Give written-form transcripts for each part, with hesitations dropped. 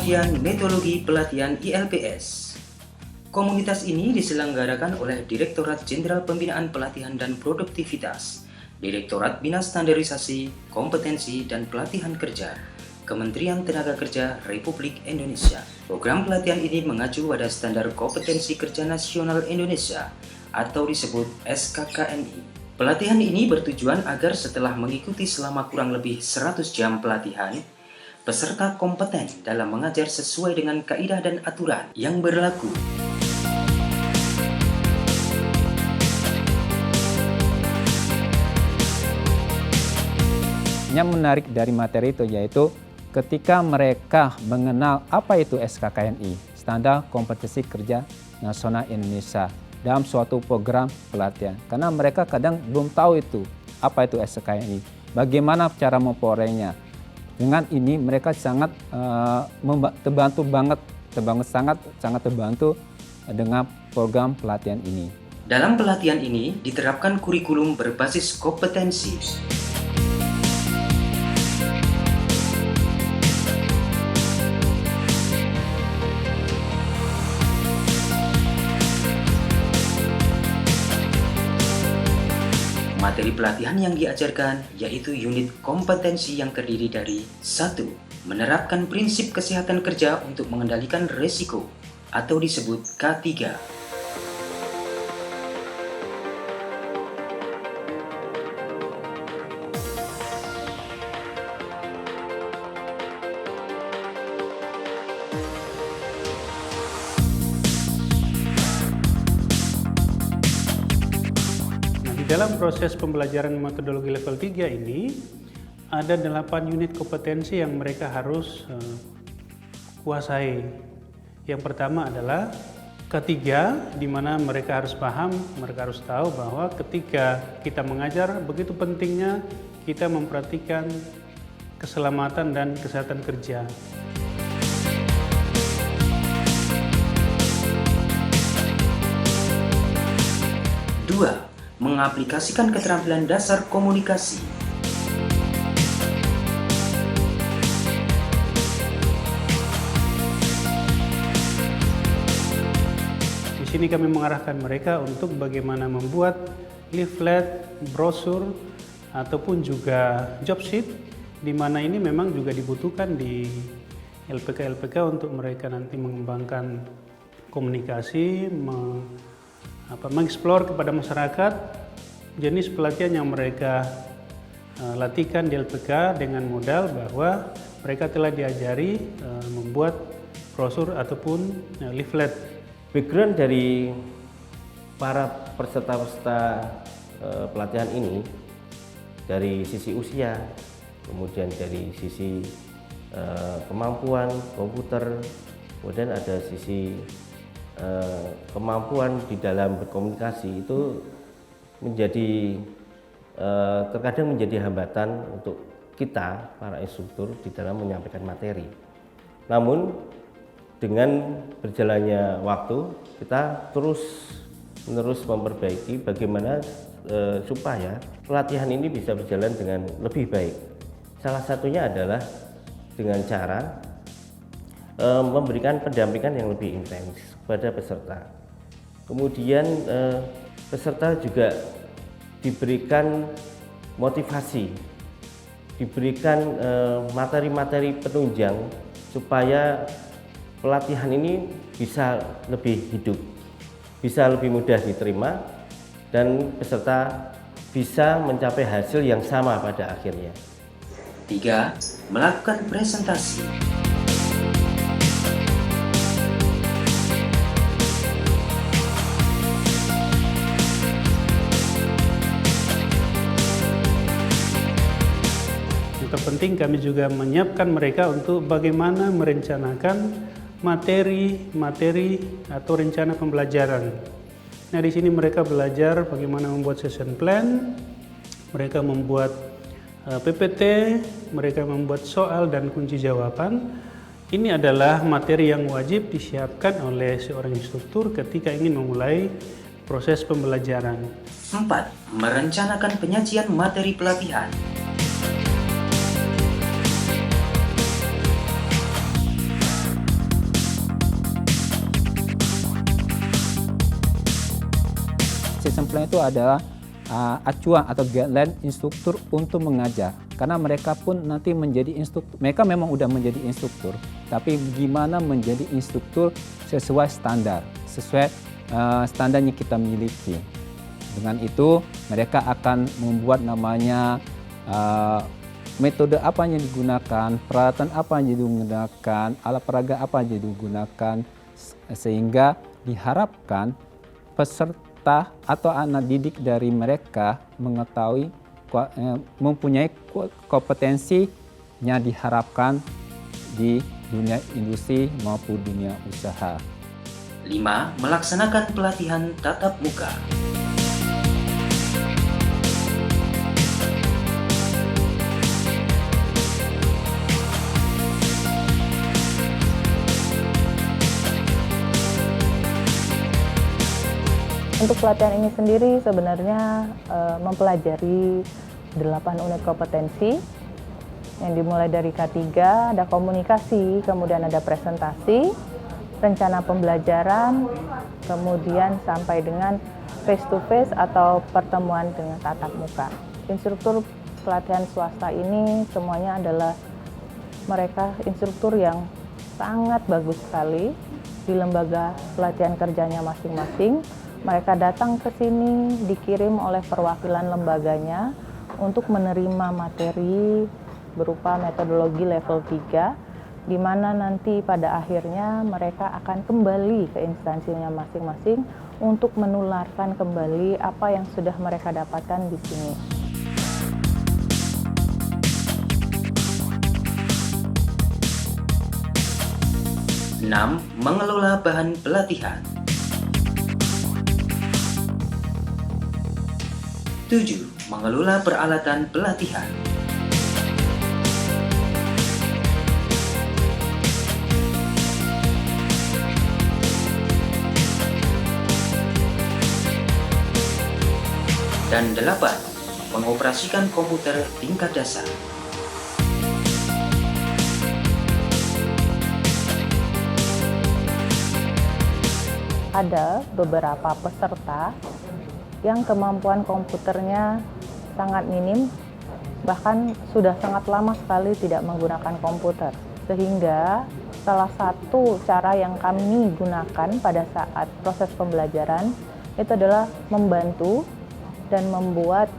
Pengujian Metodologi Pelatihan ILPS. Komunitas ini diselenggarakan oleh Direktorat Jenderal Pembinaan Pelatihan dan Produktivitas, Direktorat Bina Standarisasi, Kompetensi dan Pelatihan Kerja, Kementerian Tenaga Kerja Republik Indonesia. Program pelatihan ini mengacu pada Standar Kompetensi Kerja Nasional Indonesia atau disebut SKKNI. Pelatihan ini bertujuan agar setelah mengikuti selama kurang lebih 100 jam pelatihan, peserta kompeten dalam mengajar sesuai dengan kaidah dan aturan yang berlaku. Yang menarik dari materi itu yaitu ketika mereka mengenal apa itu SKKNI, Standar Kompetensi Kerja Nasional Indonesia, dalam suatu program pelatihan. Karena mereka kadang belum tahu itu, apa itu SKKNI, bagaimana cara memperolehnya. Dengan ini mereka sangat sangat terbantu dengan program pelatihan ini. Dalam pelatihan ini diterapkan kurikulum berbasis kompetensi. Materi pelatihan yang diajarkan yaitu unit kompetensi yang terdiri dari 1. Menerapkan prinsip kesehatan kerja untuk mengendalikan risiko atau disebut K3. Dalam proses pembelajaran metodologi level 3 ini, ada 8 unit kompetensi yang mereka harus kuasai. Yang pertama adalah ketiga, di mana mereka harus paham, mereka harus tahu bahwa ketika kita mengajar, begitu pentingnya kita memperhatikan keselamatan dan kesehatan kerja. Dua, mengaplikasikan keterampilan dasar komunikasi. Di sini kami mengarahkan mereka untuk bagaimana membuat leaflet, brosur, ataupun juga job sheet, di mana ini memang juga dibutuhkan di LPK untuk mereka nanti mengembangkan komunikasi, mengeksplor kepada masyarakat jenis pelatihan yang mereka latihkan di LPK dengan modal bahwa mereka telah diajari membuat brosur ataupun leaflet. Background dari para peserta-peserta pelatihan ini dari sisi usia, kemudian dari sisi kemampuan komputer, kemudian ada sisi kemampuan di dalam berkomunikasi itu terkadang menjadi hambatan untuk kita para instruktur di dalam menyampaikan materi. Namun dengan berjalannya waktu kita terus memperbaiki bagaimana supaya pelatihan ini bisa berjalan dengan lebih baik. Salah satunya adalah dengan cara memberikan pendampingan yang lebih intens kepada peserta. Kemudian peserta juga diberikan motivasi, diberikan materi-materi penunjang supaya pelatihan ini bisa lebih hidup, bisa lebih mudah diterima, dan peserta bisa mencapai hasil yang sama pada akhirnya. 3. Melakukan presentasi. Terpenting kami juga menyiapkan mereka untuk bagaimana merencanakan materi atau rencana pembelajaran. Nah, di sini mereka belajar bagaimana membuat session plan, mereka membuat PPT, mereka membuat soal dan kunci jawaban. Ini adalah materi yang wajib disiapkan oleh seorang instruktur ketika ingin memulai proses pembelajaran. 4. Merencanakan penyajian materi pelatihan. lesson plan itu adalah acuan atau guideline instruktur untuk mengajar. Karena mereka pun nanti menjadi instruktur. Mereka memang udah menjadi instruktur, tapi gimana menjadi instruktur sesuai standar, sesuai standar yang kita miliki. Dengan itu mereka akan membuat namanya metode apa yang digunakan, peralatan apa yang digunakan, alat peraga apa yang digunakan, sehingga diharapkan peserta atau anak didik dari mereka mengetahui, mempunyai kompetensi yang diharapkan di dunia industri maupun dunia usaha. 5. Melaksanakan pelatihan tatap muka. Untuk pelatihan ini sendiri sebenarnya mempelajari 8 unit kompetensi yang dimulai dari K3, ada komunikasi, kemudian ada presentasi, rencana pembelajaran, kemudian sampai dengan face to face atau pertemuan dengan tatap muka. Instruktur pelatihan swasta ini semuanya adalah mereka instruktur yang sangat bagus sekali di lembaga pelatihan kerjanya masing-masing. Mereka datang ke sini dikirim oleh perwakilan lembaganya untuk menerima materi berupa metodologi level 3, di mana nanti pada akhirnya mereka akan kembali ke instansinya masing-masing untuk menularkan kembali apa yang sudah mereka dapatkan di sini. Enam, mengelola bahan pelatihan. 7. Mengelola peralatan pelatihan. 8. Mengoperasikan komputer tingkat dasar. Ada beberapa peserta yang kemampuan komputernya sangat minim, bahkan sudah sangat lama sekali tidak menggunakan komputer. Sehingga salah satu cara yang kami gunakan pada saat proses pembelajaran itu adalah membantu dan membuat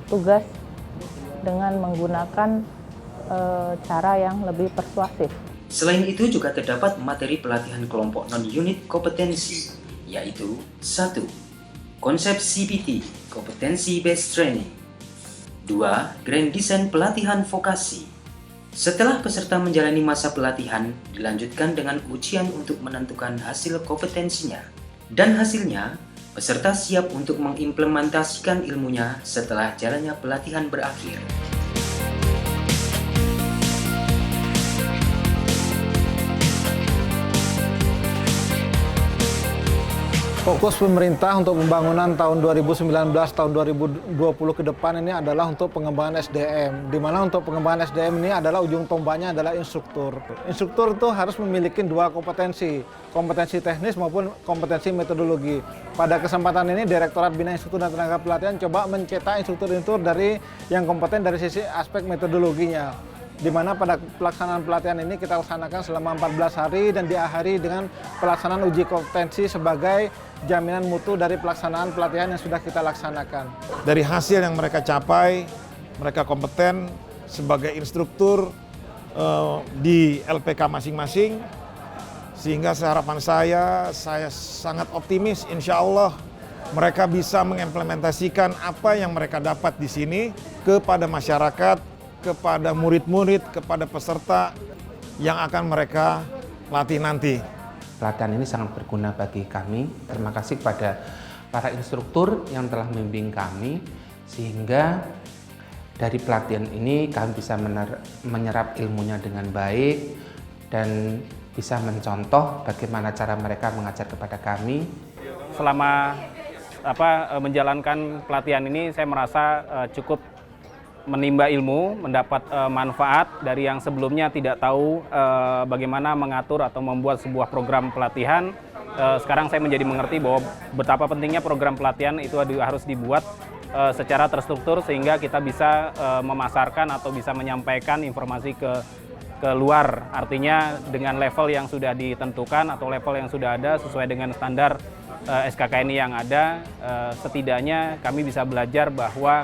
tugas dengan menggunakan cara yang lebih persuasif. Selain itu juga terdapat materi pelatihan kelompok non-unit kompetensi, yaitu 1. Konsep CPT, Competency Based Training. 2. Grand Design pelatihan vokasi. Setelah peserta menjalani masa pelatihan, dilanjutkan dengan ujian untuk menentukan hasil kompetensinya. Dan hasilnya, peserta siap untuk mengimplementasikan ilmunya setelah jalannya pelatihan berakhir. Fokus pemerintah untuk pembangunan tahun 2019, tahun 2020 ke depan ini adalah untuk pengembangan SDM. Di mana untuk pengembangan SDM ini adalah ujung tombaknya adalah instruktur. Instruktur itu harus memiliki 2 kompetensi, kompetensi teknis maupun kompetensi metodologi. Pada kesempatan ini, Direktorat Bina Instruktur dan Tenaga Pelatihan coba mencetak instruktur-instruktur dari yang kompeten dari sisi aspek metodologinya. Di mana pada pelaksanaan pelatihan ini kita laksanakan selama 14 hari dan diakhiri dengan pelaksanaan uji kompetensi sebagai jaminan mutu dari pelaksanaan pelatihan yang sudah kita laksanakan. Dari hasil yang mereka capai, mereka kompeten sebagai instruktur di LPK masing-masing, sehingga harapan saya sangat optimis insya Allah mereka bisa mengimplementasikan apa yang mereka dapat di sini kepada masyarakat, kepada murid-murid, kepada peserta yang akan mereka latih nanti. Pelatihan ini sangat berguna bagi kami. Terima kasih kepada para instruktur yang telah membimbing kami, sehingga dari pelatihan ini kami bisa menyerap ilmunya dengan baik dan bisa mencontoh bagaimana cara mereka mengajar kepada kami. Selama menjalankan pelatihan ini saya merasa cukup menimba ilmu, mendapat manfaat dari yang sebelumnya tidak tahu bagaimana mengatur atau membuat sebuah program pelatihan. sekarang saya menjadi mengerti bahwa betapa pentingnya program pelatihan itu harus dibuat secara terstruktur sehingga kita bisa memasarkan atau bisa menyampaikan informasi ke luar. Artinya dengan level yang sudah ditentukan atau level yang sudah ada sesuai dengan standar SKKNI yang ada, setidaknya kami bisa belajar bahwa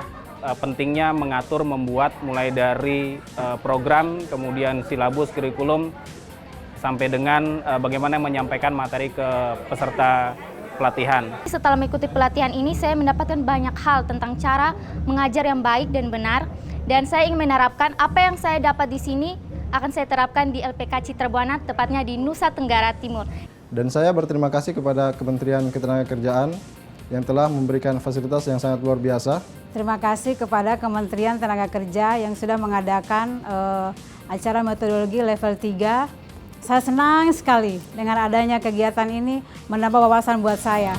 pentingnya mengatur, membuat mulai dari program, kemudian silabus, kurikulum, sampai dengan bagaimana menyampaikan materi ke peserta pelatihan. Setelah mengikuti pelatihan ini, saya mendapatkan banyak hal tentang cara mengajar yang baik dan benar, dan saya ingin menerapkan apa yang saya dapat di sini akan saya terapkan di LPK Citra Buana, tepatnya di Nusa Tenggara Timur. Dan saya berterima kasih kepada Kementerian Ketenagakerjaan yang telah memberikan fasilitas yang sangat luar biasa. Terima kasih kepada Kementerian Tenaga Kerja yang sudah mengadakan acara metodologi level 3. Saya senang sekali dengan adanya kegiatan ini menambah wawasan buat saya.